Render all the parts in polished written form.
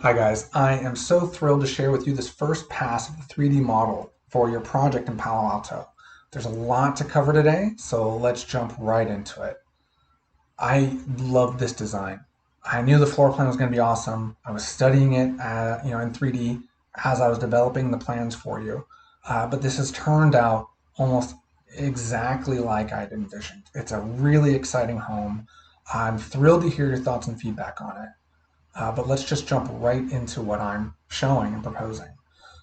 Hi guys, I am so thrilled to share with you this first pass of the 3D model for your project in Palo Alto. There's a lot to cover today, so let's jump right into it. I love this design. I knew the floor plan was going to be awesome. I was studying it, in 3D as I was developing the plans for you. But this has turned out almost exactly like I'd envisioned. It's a really exciting home. I'm thrilled to hear your thoughts and feedback on it. But let's just jump right into what I'm showing and proposing.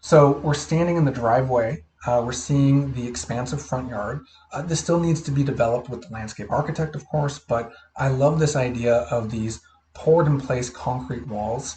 So we're standing in the driveway. We're seeing the expansive front yard. This still needs to be developed with the landscape architect, of course, but I love this idea of these poured in place concrete walls,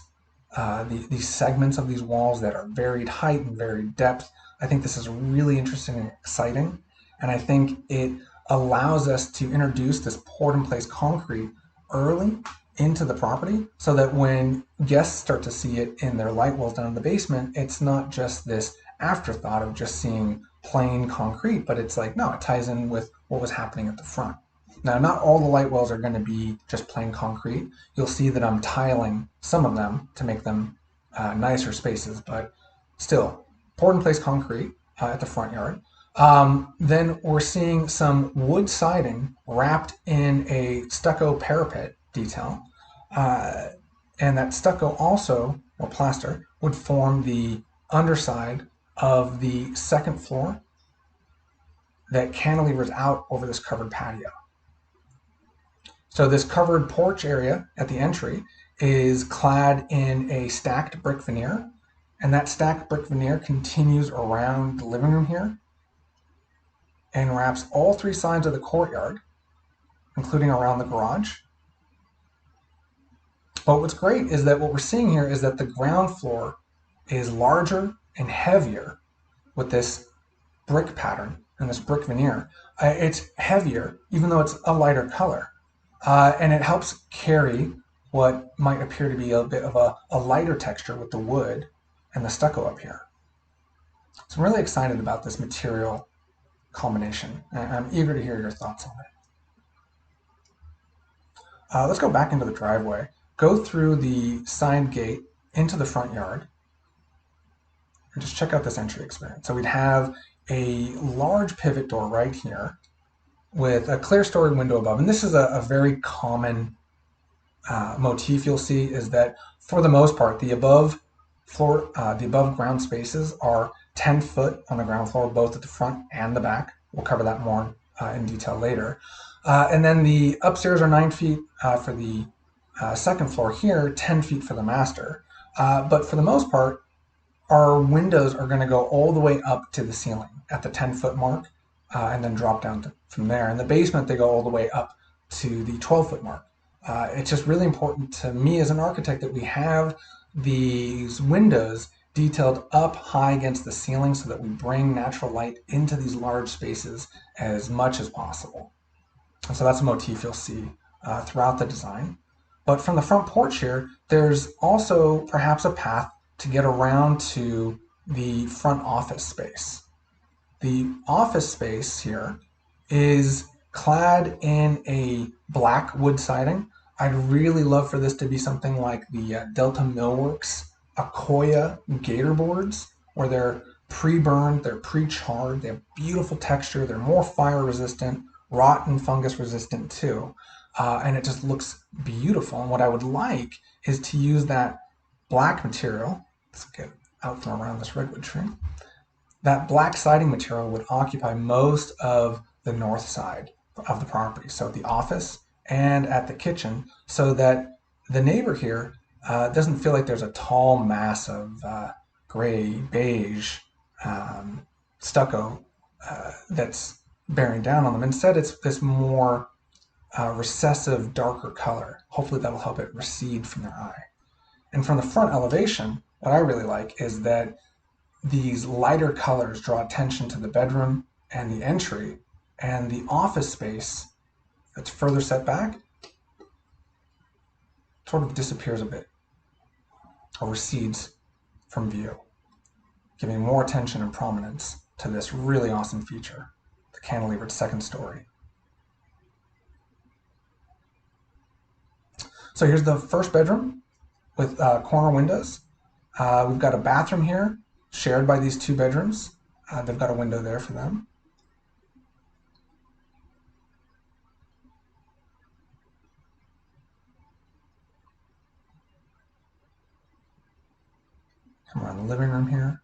these segments of these walls that are varied height and varied depth. I think this is really interesting and exciting. And I think it allows us to introduce this poured in place concrete early into the property so that when guests start to see it in their light wells down in the basement, it's not just this afterthought of just seeing plain concrete, but it's like, no, it ties in with what was happening at the front. Now, not all the light wells are going to be just plain concrete. You'll see that I'm tiling some of them to make them nicer spaces, but still, poured in place concrete at the front yard. Then we're seeing some wood siding wrapped in a stucco parapet detail. Uh, and that stucco also, or plaster, would form the underside of the second floor that cantilevers out over this covered patio. So this covered porch area at the entry is clad in a stacked brick veneer, and that stacked brick veneer continues around the living room here and wraps all three sides of the courtyard, including around the garage. But what's great is that what we're seeing here is that the ground floor is larger and heavier with this brick pattern and this brick veneer. It's heavier, even though it's a lighter color. And it helps carry what might appear to be a bit of a lighter texture with the wood and the stucco up here. So I'm really excited about this material combination, and I'm eager to hear your thoughts on it. Let's go back into the driveway, go through the side gate into the front yard, and just check out this entry experience. So we'd have a large pivot door right here with a clear story window above. And this is a very common motif you'll see, is that for the most part, the above ground spaces are 10 foot on the ground floor, both at the front and the back. We'll cover that more in detail later. And then the upstairs are 9 feet for the second floor here, 10 feet for the master. But for the most part, our windows are going to go all the way up to the ceiling at the 10-foot mark and then drop down from there. In the basement, they go all the way up to the 12-foot mark. It's just really important to me as an architect that we have these windows detailed up high against the ceiling so that we bring natural light into these large spaces as much as possible. And so that's a motif you'll see throughout the design. But from the front porch here, there's also perhaps a path to get around to the front office space. The office space here is clad in a black wood siding. I'd really love for this to be something like the Delta Millworks Accoya Gator boards, where they're pre-burned, they're pre-charred, they have beautiful texture, they're more fire resistant, rot and fungus resistant too. And it just looks beautiful. And what I would like is to use that black material. Let's get out from around this redwood tree. That black siding material would occupy most of the north side of the property, so the office and at the kitchen, so that the neighbor here doesn't feel like there's a tall mass of gray, beige stucco that's bearing down on them. Instead, it's this more recessive, darker color. Hopefully that'll help it recede from their eye. And from the front elevation, what I really like is that these lighter colors draw attention to the bedroom and the entry, and the office space that's further set back sort of disappears a bit or recedes from view, giving more attention and prominence to this really awesome feature, the cantilevered second story. So here's the first bedroom. with corner windows. We've got a bathroom here shared by these two bedrooms. They've got a window there for them. Come around the living room here.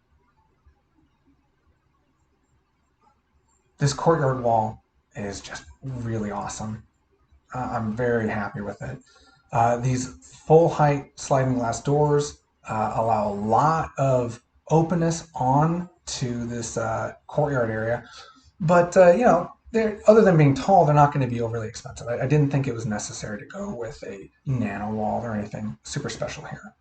This courtyard wall is just really awesome. I'm very happy with it. These full height sliding glass doors allow a lot of openness on to this courtyard area. But, other than being tall, they're not going to be overly expensive. I didn't think it was necessary to go with a nano wall or anything super special here.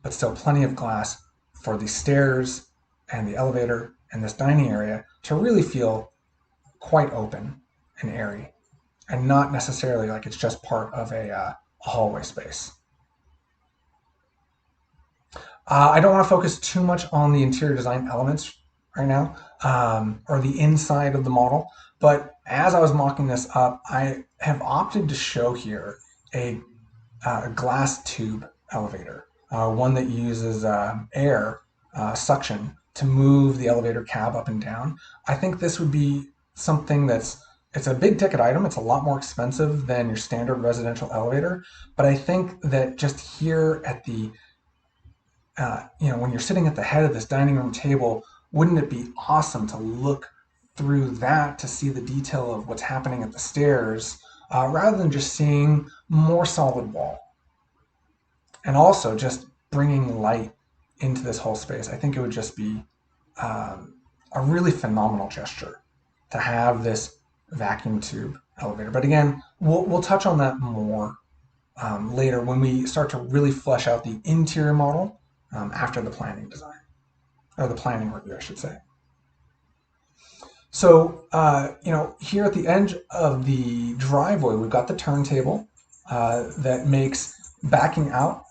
But still plenty of glass for the stairs and the elevator and this dining area to really feel quite open and airy and not necessarily like it's just part of a hallway space. I don't want to focus too much on the interior design elements right now, or the inside of the model, but as I was mocking this up, I have opted to show here a glass tube elevator, one that uses air suction to move the elevator cab up and down. I think this would be something it's a big ticket item. It's a lot more expensive than your standard residential elevator, but I think that just here at the when you're sitting at the head of this dining room table, wouldn't it be awesome to look through that to see the detail of what's happening at the stairs, rather than just seeing more solid wall? And also just bringing light into this whole space. I think it would just be a really phenomenal gesture to have this vacuum tube elevator. But again, we'll touch on that more later when we start to really flesh out the interior model after the planning design, or the planning review, I should say. So, here at the edge of the driveway, we've got the turntable that makes backing out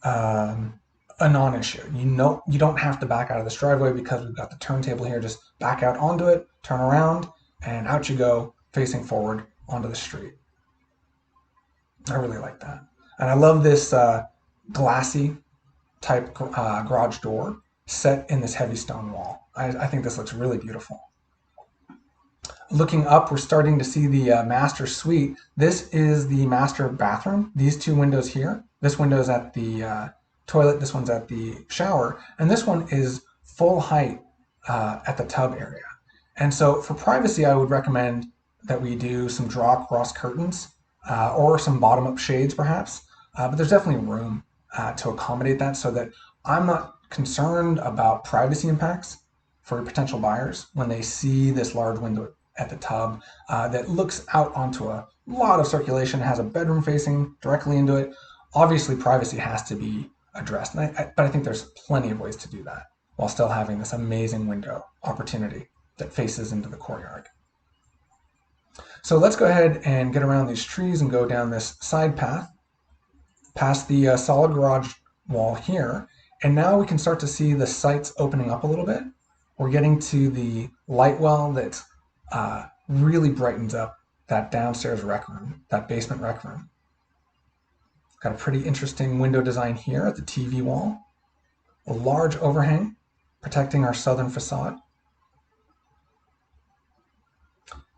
a non-issue. You don't have to back out of this driveway because we've got the turntable here. Just back out onto it, turn around, and out you go, facing forward onto the street. I really like that. And I love this glassy type garage door set in this heavy stone wall. I think this looks really beautiful. Looking up, we're starting to see the master suite. This is the master bathroom. These two windows here. This window is at the toilet. This one's at the shower. And this one is full height at the tub area. And so for privacy, I would recommend that we do some draw cross curtains or some bottom up shades perhaps. But there's definitely room to accommodate that so that I'm not concerned about privacy impacts for potential buyers when they see this large window at the tub that looks out onto a lot of circulation, has a bedroom facing directly into it. Obviously, privacy has to be addressed, but I think there's plenty of ways to do that while still having this amazing window opportunity that faces into the courtyard. So let's go ahead and get around these trees and go down this side path past the solid garage wall here. And now we can start to see the sites opening up a little bit. We're getting to the light well that really brightens up that downstairs rec room, that basement rec room. Got a pretty interesting window design here at the TV wall. A large overhang protecting our southern facade.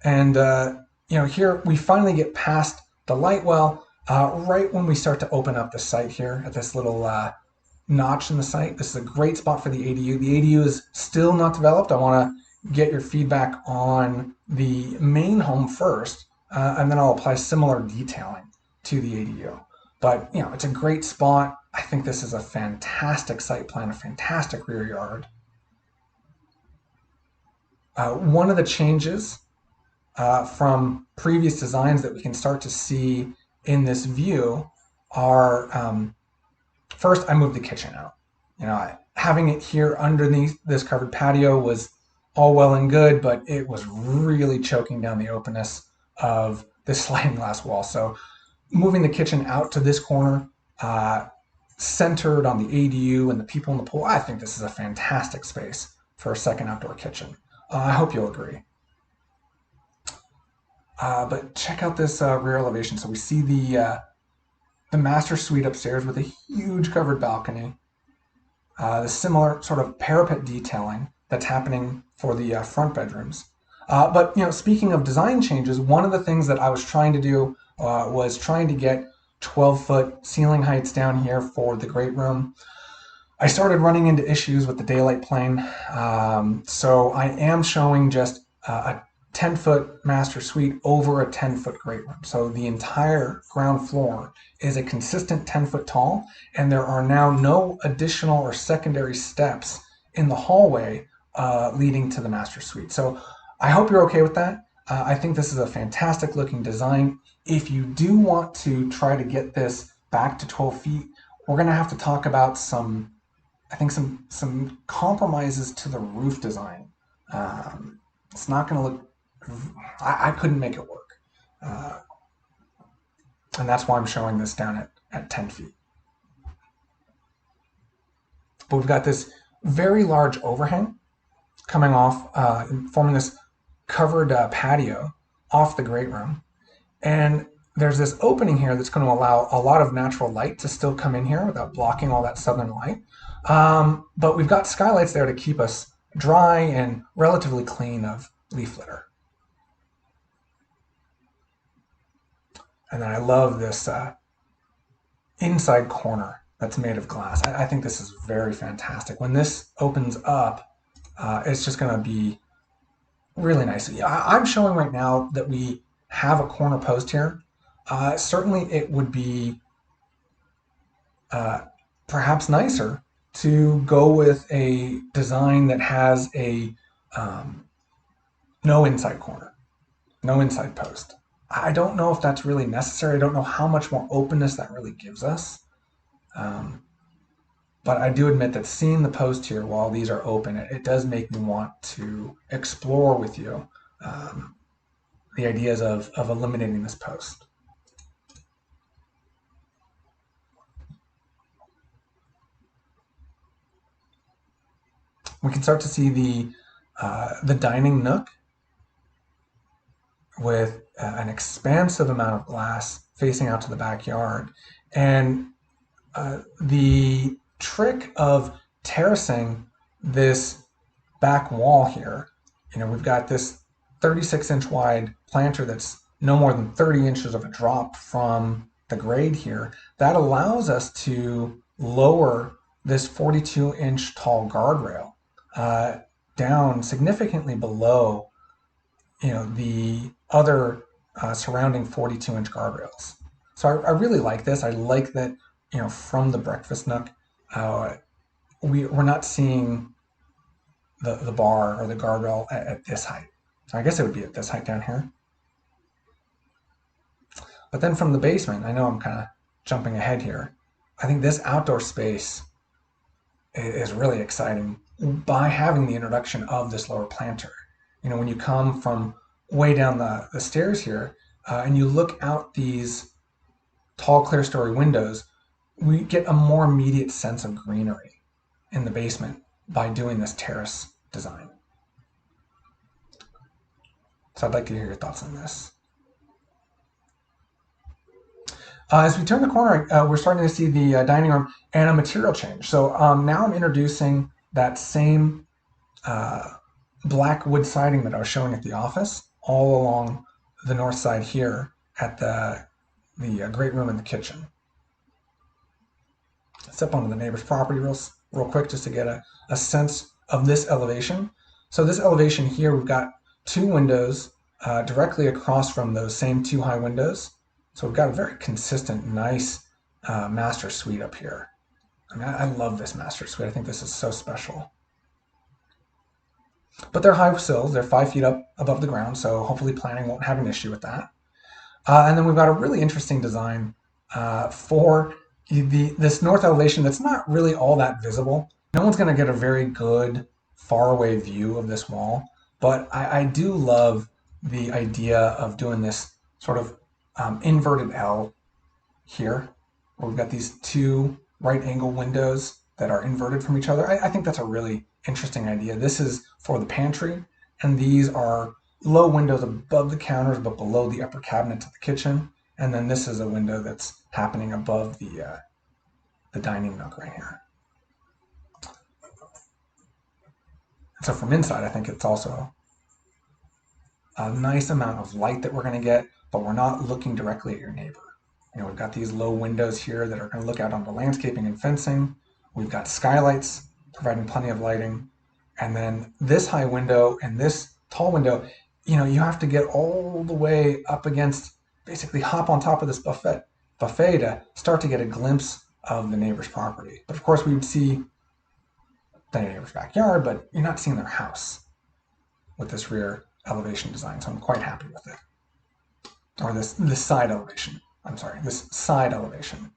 And here we finally get past the light well right when we start to open up the site here at this little notch in the site. This is a great spot for the ADU. The ADU is still not developed. I want to get your feedback on the main home first, and then I'll apply similar detailing to the ADU. But it's a great spot. I think this is a fantastic site plan, a fantastic rear yard. One of the changes from previous designs that we can start to see in this view are, first, I moved the kitchen out. Having it here underneath this covered patio was all well and good, but it was really choking down the openness of this sliding glass wall. So moving the kitchen out to this corner, centered on the ADU and the people in the pool, I think this is a fantastic space for a second outdoor kitchen. I hope you'll agree. But check out this rear elevation. So we see the the master suite upstairs with a huge covered balcony, the similar sort of parapet detailing that's happening for the front bedrooms. But speaking of design changes, one of the things that I was trying to do was trying to get 12-foot ceiling heights down here for the great room. I started running into issues with the daylight plane, so I am showing just a 10-foot master suite over a 10-foot great room. So the entire ground floor is a consistent 10-foot tall, and there are now no additional or secondary steps in the hallway leading to the master suite. So I hope you're okay with that. I think this is a fantastic looking design. If you do want to try to get this back to 12 feet, we're going to have to talk about some compromises to the roof design. It's not going to look, I couldn't make it work. And that's why I'm showing this down at 10 feet. But we've got this very large overhang coming off, forming this covered patio off the great room. And there's this opening here that's going to allow a lot of natural light to still come in here without blocking all that southern light. But we've got skylights there to keep us dry and relatively clean of leaf litter. And then I love this inside corner that's made of glass. I think this is very fantastic. When this opens up, it's just going to be really nice. I'm showing right now that we have a corner post here. Certainly it would be perhaps nicer to go with a design that has a no inside corner, no inside post. I don't know if that's really necessary. I don't know how much more openness that really gives us. But I do admit that seeing the post here while these are open, it does make me want to explore with you the ideas of eliminating this post. We can start to see the dining nook with an expansive amount of glass facing out to the backyard. And the trick of terracing this back wall here, we've got this 36-inch wide planter that's no more than 30 inches of a drop from the grade here. That allows us to lower this 42-inch tall guardrail down significantly below the other surrounding 42-inch guardrails. So I really like this. I like that from the breakfast nook, we're not seeing the bar or the guardrail at this height. So I guess it would be at this height down here. But then from the basement, I know I'm kind of jumping ahead here. I think this outdoor space is really exciting by having the introduction of this lower planter. When you come from way down the stairs here and you look out these tall clear story windows, we get a more immediate sense of greenery in the basement by doing this terrace design. So I'd like to hear your thoughts on this. As we turn the corner, we're starting to see the dining room and a material change. So now I'm introducing that same black wood siding that I was showing at the office all along the north side here at the great room and the kitchen. Step onto the neighbor's property real quick just to get a sense of this elevation. So this elevation here, we've got two windows directly across from those same two high windows. So we've got a very consistent, nice master suite up here. I mean, I love this master suite. I think this is so special. But they're high sills. They're 5 feet up above the ground, so hopefully planning won't have an issue with that. And then we've got a really interesting design for this north elevation that's not really all that visible. No one's going to get a very good faraway view of this wall, but I do love the idea of doing this sort of inverted L here, where we've got these two right angle windows that are inverted from each other. I think that's a really interesting idea. This is for the pantry, and these are low windows above the counters but below the upper cabinets of the kitchen. And then this is a window that's happening above the dining nook right here. So from inside, I think it's also a nice amount of light that we're going to get, but we're not looking directly at your neighbor. You know, we've got these low windows here that are going to look out onto landscaping and fencing. We've got skylights providing plenty of lighting. And then this high window and this tall window, you know, you have to get all the way up against, basically hop on top of this buffet to start to get a glimpse of the neighbor's property. But of course, we would see the neighbor's backyard, but you're not seeing their house with this rear elevation design. So I'm quite happy with it. Or this side elevation. I'm sorry, this side elevation.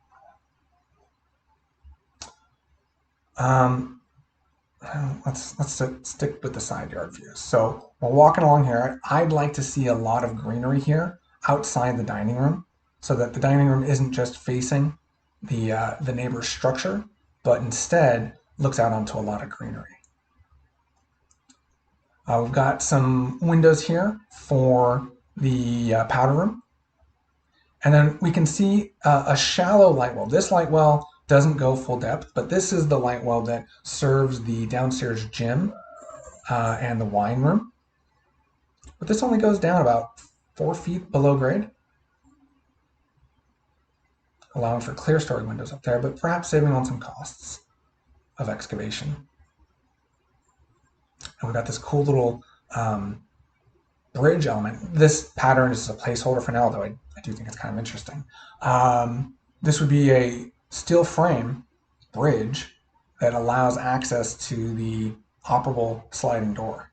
Let's stick with the side yard views. So we're walking along here. I'd like to see a lot of greenery here outside the dining room, so that the dining room isn't just facing the neighbor's structure, but instead looks out onto a lot of greenery. We've got some windows here for the powder room. And then we can see a shallow light well. This light well doesn't go full depth, but this is the light well that serves the downstairs gym and the wine room. But this only goes down about 4 feet below grade, allowing for clear story windows up there, but perhaps saving on some costs of excavation. And we've got this cool little bridge element. This pattern is a placeholder for now, although I do think it's kind of interesting. This would be a steel frame bridge that allows access to the operable sliding door.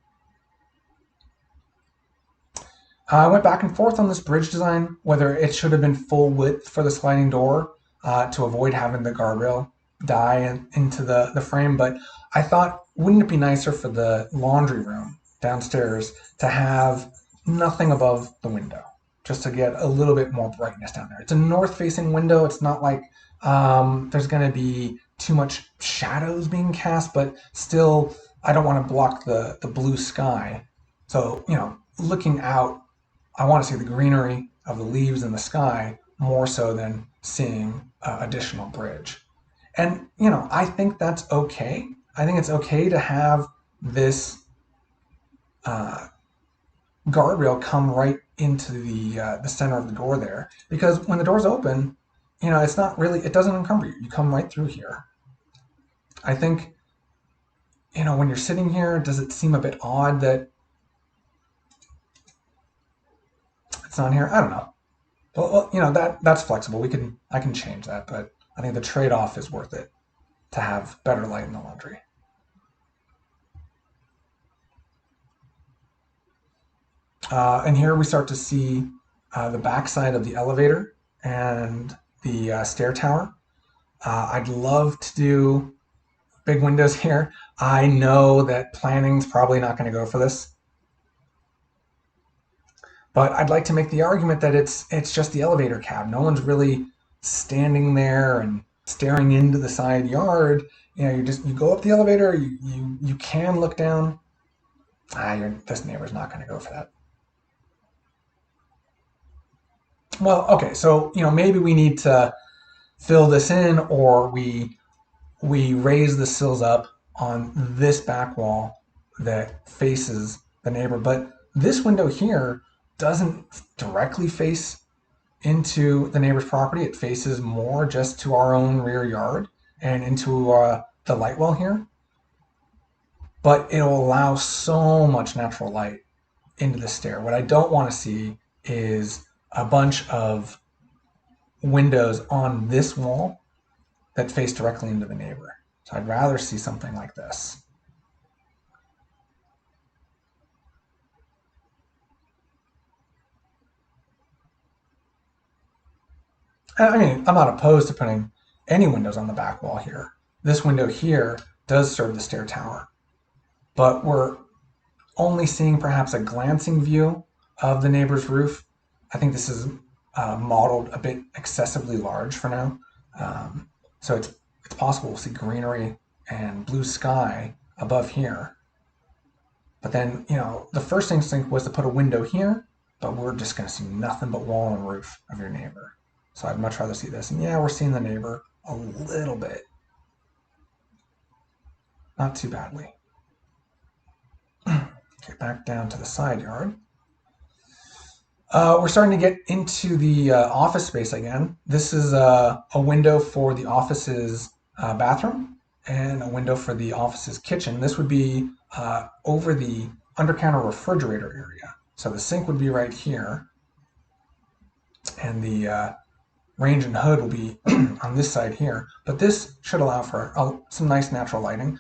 I went back and forth on this bridge design, whether it should have been full width for the sliding door to avoid having the guardrail die into the frame, but I thought, wouldn't it be nicer for the laundry room downstairs to have nothing above the window, just to get a little bit more brightness down there. It's a north-facing window. It's not like there's going to be too much shadows being cast, but still, I don't want to block the blue sky. So, you know, looking out, I want to see the greenery of the leaves in the sky more so than seeing additional bridge. And, you know, I think that's okay. I think it's okay to have this guardrail come right into the center of the door there, because when the door's open, you know, it's not really, it doesn't encumber you. You come right through here. I think, you know, when you're sitting here, does it seem a bit odd that it's on here? I don't know. Well, you know, that's flexible. I can change that, but I think the trade-off is worth it to have better light in the laundry. And here we start to see the backside of the elevator and the stair tower. I'd love to do big windows here. I know that planning's probably not going to go for this, but I'd like to make the argument that it's just the elevator cab. No one's really standing there and staring into the side yard. You know, you go up the elevator. You can look down. This neighbor's not going to go for that. Well, okay, so, you know, maybe we need to fill this in, or we raise the sills up on this back wall that faces the neighbor. But this window here doesn't directly face into the neighbor's property. It faces more just to our own rear yard and into the light well here. But it'll allow so much natural light into the stair. What I don't want to see is a bunch of windows on this wall that face directly into the neighbor. So I'd rather see something like this. I mean, I'm not opposed to putting any windows on the back wall here. This window here does serve the stair tower, but we're only seeing perhaps a glancing view of the neighbor's roof. I think this is modeled a bit excessively large for now. So it's possible we'll see greenery and blue sky above here. But then, you know, the first instinct was to put a window here but we're just going to see nothing but wall and roof of your neighbor. So I'd much rather see this. And yeah, we're seeing the neighbor a little bit. Not too badly. Okay, back down to the side yard. We're starting to get into the office space again. This is a window for the office's bathroom and a window for the office's kitchen. This would be over the under-counter refrigerator area. So the sink would be right here, and the range and hood will be on this side here. But this should allow for some nice natural lighting.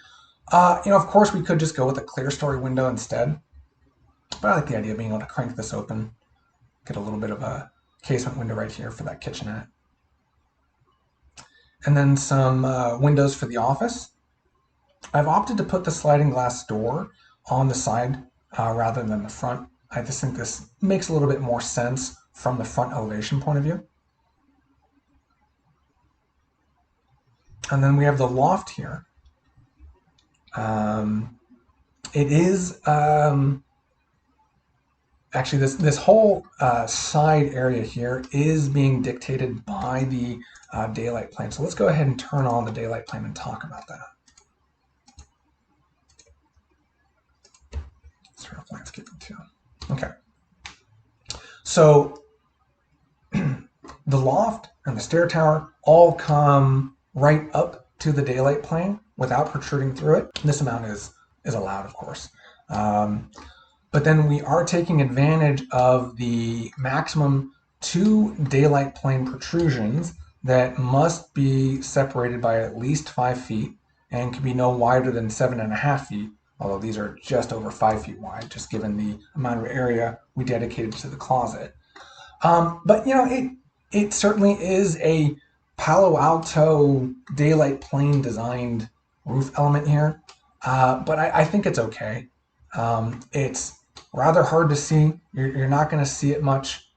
Of course, we could just go with a clear story window instead, but I like the idea of being able to crank this open, get a little bit of a casement window right here for that kitchenette. And then some windows for the office. I've opted to put the sliding glass door on the side rather than the front. I just think this makes a little bit more sense from the front elevation point of view. And then we have the loft here. It is actually this whole side area here is being dictated by the daylight plane. So let's go ahead and turn on the daylight plane and talk about that. Let's turn off landscaping too. Okay. So the loft and the stair tower all come right up to the daylight plane without protruding through it. This amount is allowed, of course. But then we are taking advantage of the maximum 2 daylight plane protrusions that must be separated by at least 5 feet and can be no wider than 7.5 feet, although these are just over 5 feet wide, just given the amount of area we dedicated to the closet. But it certainly is a Palo Alto daylight plane designed roof element here, but I think it's okay. It's rather hard to see. You're not going to see it much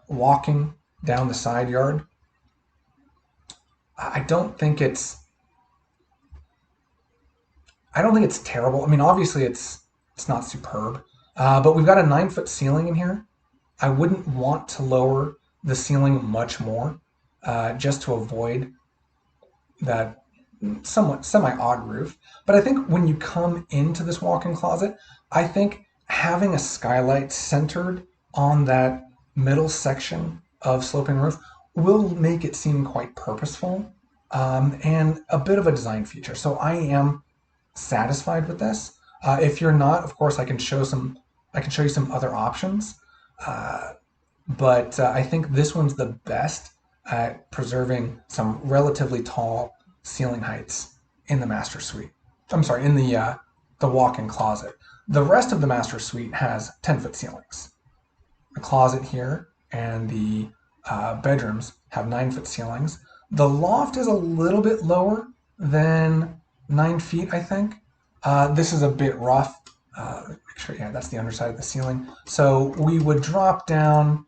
walking down the side yard. I don't think it's terrible. I mean, obviously it's not superb, but we've got a 9-foot ceiling in here. I wouldn't want to lower the ceiling much more, just to avoid that somewhat semi-odd roof. But I think when you come into this walk-in closet, I think having a skylight centered on that middle section of sloping roof will make it seem quite purposeful, and a bit of a design feature. So I am satisfied with this. If you're not, of course, I can show you some other options. But I think this one's the best at preserving some relatively tall ceiling heights in the master suite. I'm sorry, in the walk-in closet. The rest of the master suite has 10-foot ceilings. The closet here and the bedrooms have 9-foot ceilings. The loft is a little bit lower than 9 feet, I think. This is a bit rough. Make sure, yeah, that's the underside of the ceiling. So we would drop down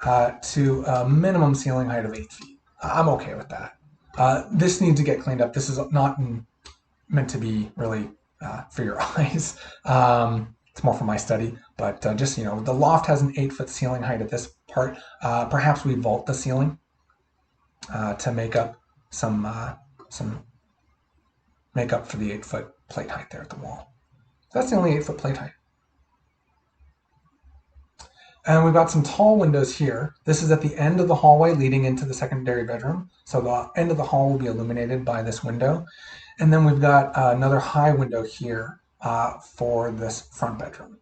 to a minimum ceiling height of 8 feet. I'm okay with that. This needs to get cleaned up. This is not meant to be really for your eyes. It's more for my study, but just, the loft has an 8-foot ceiling height at this part. Perhaps we vault the ceiling to make up some make up for the 8-foot plate height there at the wall. So that's the only 8-foot plate height. And we've got some tall windows here. This is at the end of the hallway leading into the secondary bedroom. So the end of the hall will be illuminated by this window. And then we've got another high window here for this front bedroom.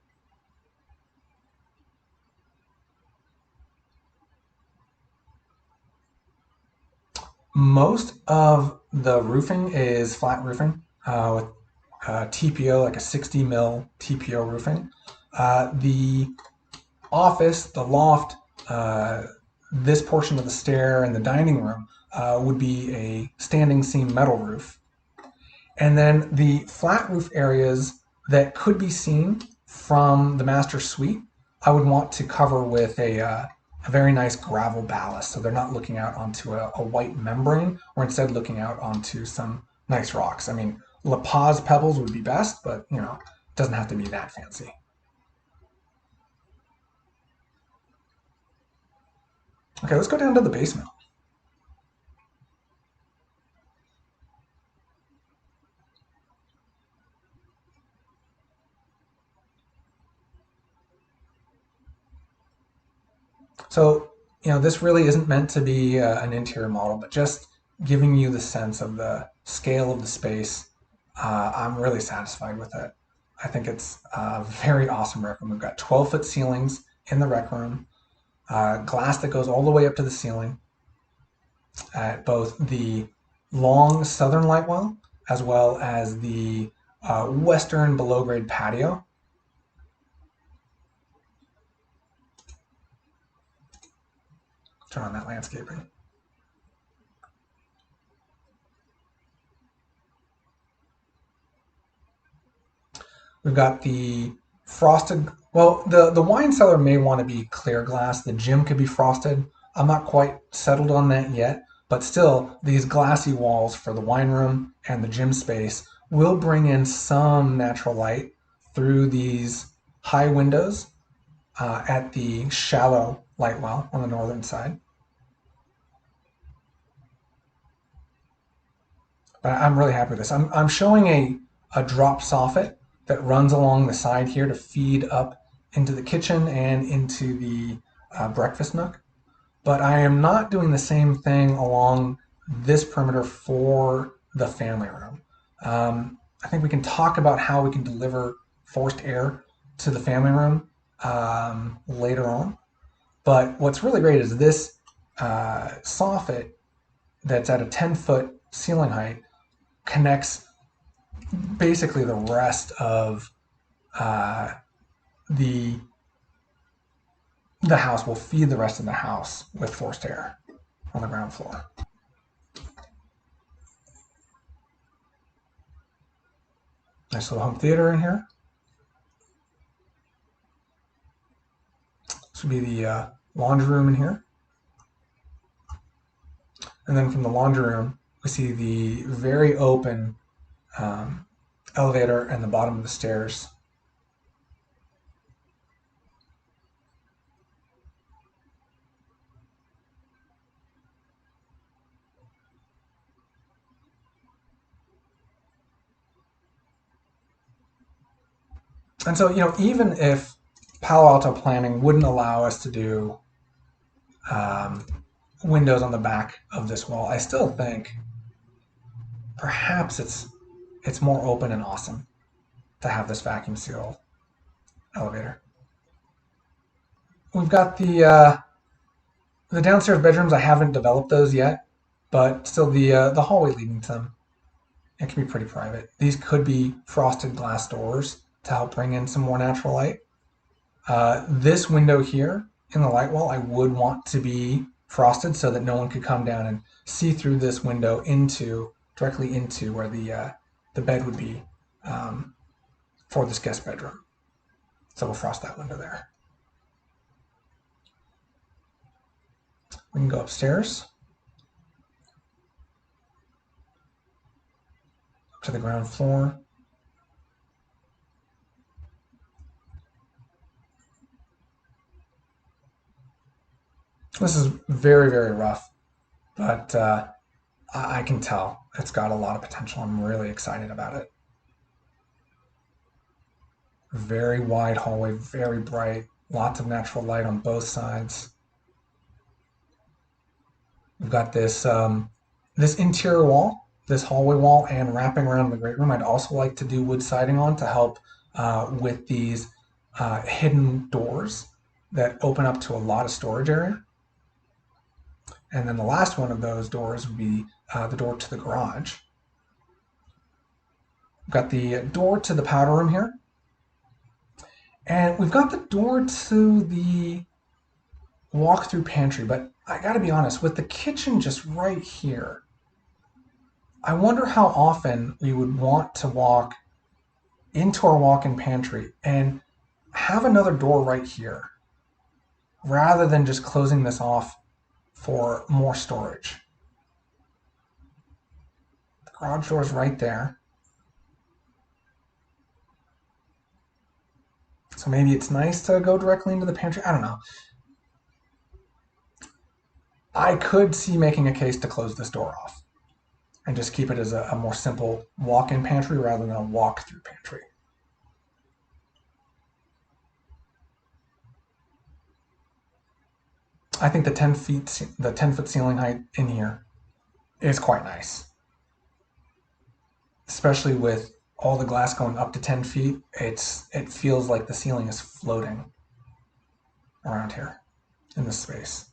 Most of the roofing is flat roofing with TPO, like a 60 mil TPO roofing. The office, the loft, this portion of the stair and the dining room would be a standing seam metal roof. And then the flat roof areas that could be seen from the master suite, I would want to cover with a very nice gravel ballast. So they're not looking out onto a white membrane, or instead looking out onto some nice rocks. I mean, La Paz pebbles would be best, but it doesn't have to be that fancy. Okay, let's go down to the basement. So, this really isn't meant to be an interior model, but just giving you the sense of the scale of the space. I'm really satisfied with it. I think it's a very awesome rec room. We've got 12-foot ceilings in the rec room, glass that goes all the way up to the ceiling at both the long southern light well as well as the western below grade patio. Turn on that landscaping. We've got the frosted. Well, the wine cellar may want to be clear glass. The gym could be frosted. I'm not quite settled on that yet, but still, these glassy walls for the wine room and the gym space will bring in some natural light through these high windows at the shallow light well on the northern side. But I'm really happy with this. I'm showing a drop soffit that runs along the side here to feed up into the kitchen and into the breakfast nook. But I am not doing the same thing along this perimeter for the family room. I think we can talk about how we can deliver forced air to the family room later on. But what's really great is this soffit that's at a 10-foot ceiling height connects basically the rest of uh, the the house. Will feed the rest of the house with forced air on the ground floor. Nice little home theater in here. This would be the laundry room in here. And then from the laundry room, we see the very open elevator and the bottom of the stairs. And so, even if Palo Alto planning wouldn't allow us to do um, windows on the back of this wall, I still think perhaps it's more open and awesome to have this vacuum seal elevator. We've got the downstairs bedrooms. I haven't developed those yet, but still the hallway leading to them, it can be pretty private. These could be frosted glass doors to help bring in some more natural light. This window here in the light wall, I would want to be frosted so that no one could come down and see through this window directly into where the bed would be for this guest bedroom. So we'll frost that window there. We can go upstairs up to the ground floor. This is very, very rough, but I can tell it's got a lot of potential. I'm really excited about it. Very wide hallway, very bright, lots of natural light on both sides. We've got this interior wall, this hallway wall, and wrapping around the great room. I'd also like to do wood siding on to help with these hidden doors that open up to a lot of storage area. And then the last one of those doors would be the door to the garage. We've got the door to the powder room here. And we've got the door to the walk-through pantry, but I gotta be honest, with the kitchen just right here, I wonder how often we would want to walk into our walk-in pantry and have another door right here, rather than just closing this off for more storage. The garage door is right there. So maybe it's nice to go directly into the pantry. I don't know. I could see making a case to close this door off and just keep it as a more simple walk-in pantry rather than a walk-through pantry. I think the 10-foot ceiling height in here is quite nice, especially with all the glass going up to 10 feet. It feels like the ceiling is floating around here in this space.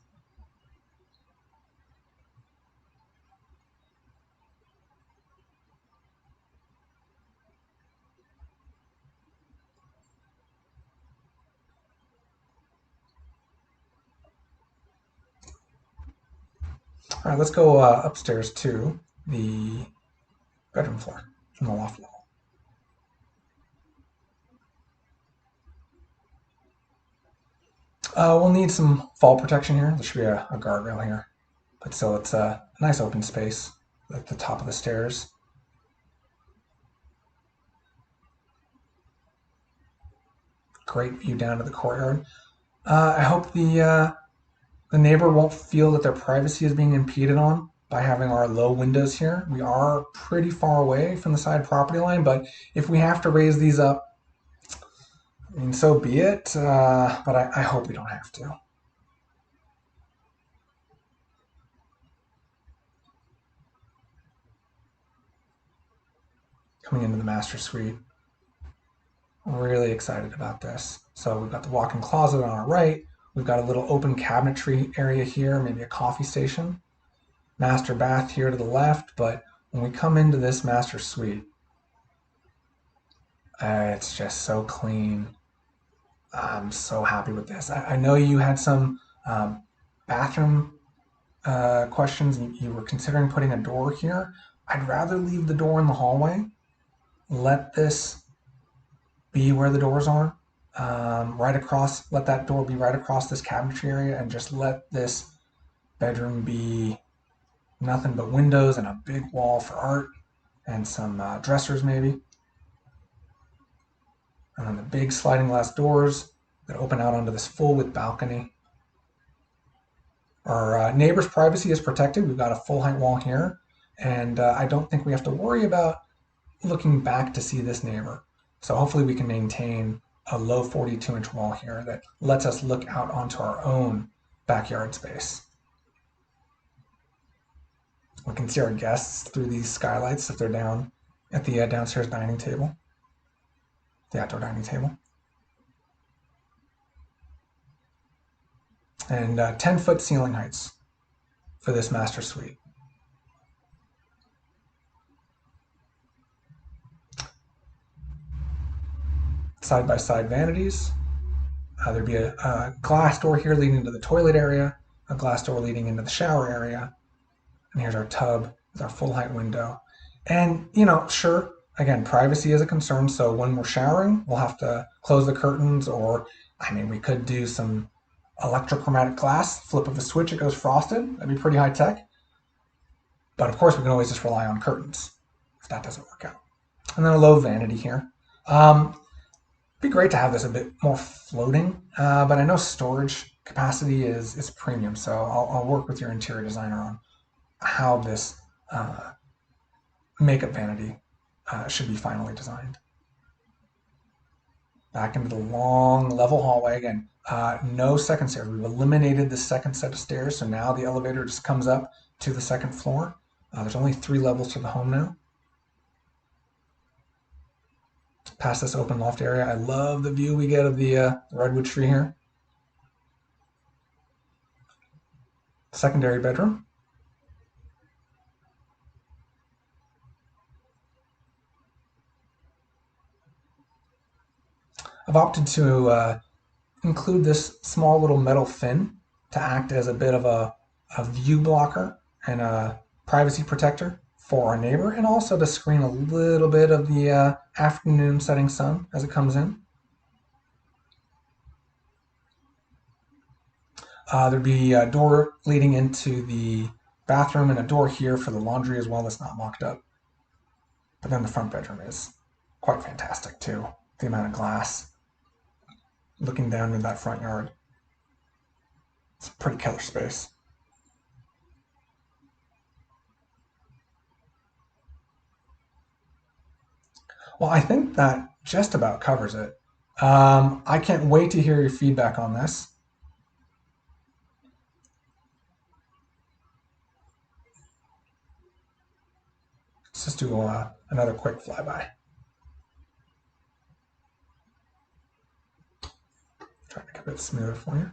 All right, let's go upstairs to the bedroom floor from the loft level. We'll need some fall protection here. There should be a guardrail here, but still it's a nice open space at the top of the stairs. Great view down to the courtyard. I hope the neighbor won't feel that their privacy is being impeded on by having our low windows here. We are pretty far away from the side property line, but if we have to raise these up, I mean, so be it. But I hope we don't have to. Coming into the master suite. Really excited about this. So we've got the walk-in closet on our right. We've got a little open cabinetry area here, maybe a coffee station. Master bath here to the left, but when we come into this master suite, it's just so clean. I'm so happy with this. I know you had some bathroom questions. You were considering putting a door here. I'd rather leave the door in the hallway. Let this be where the doors are. Right across, let that door be right across this cabinetry area, and just let this bedroom be nothing but windows and a big wall for art and some dressers maybe. And then the big sliding glass doors that open out onto this full width balcony. Our neighbor's privacy is protected. We've got a full height wall here, and I don't think we have to worry about looking back to see this neighbor. So hopefully we can maintain a low 42-inch wall here that lets us look out onto our own backyard space. We can see our guests through these skylights if they're down at the downstairs dining table, the outdoor dining table. And 10-foot ceiling heights for this master suite. Side-by-side vanities. There'd be a glass door here leading into the toilet area, a glass door leading into the shower area, and here's our tub with our full height window. And, sure, again, privacy is a concern, so when we're showering, we'll have to close the curtains, or, we could do some electrochromatic glass, flip of a switch, it goes frosted. That'd be pretty high tech. But of course, we can always just rely on curtains if that doesn't work out. And then a low vanity here. Be great to have this a bit more floating, but I know storage capacity is premium, so I'll work with your interior designer on how this makeup vanity should be finally designed. Back into the long level hallway again. No second stairs. We've eliminated the second set of stairs, so now the elevator just comes up to the second floor. There's only 3 levels to the home now. Past this open loft area, I love the view we get of the redwood tree here. Secondary bedroom. I've opted to include this small little metal fin to act as a bit of a view blocker and a privacy protector for our neighbor, and also to screen a little bit of the afternoon setting sun as it comes in. There'd be a door leading into the bathroom and a door here for the laundry as well that's not locked up. But then the front bedroom is quite fantastic too. The amount of glass looking down into that front yard. It's a pretty killer space. Well, I think that just about covers it. I can't wait to hear your feedback on this. Let's just do another quick flyby. Try to make it a bit smoother for you.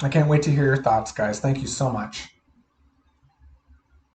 I can't wait to hear your thoughts, guys. Thank you so much.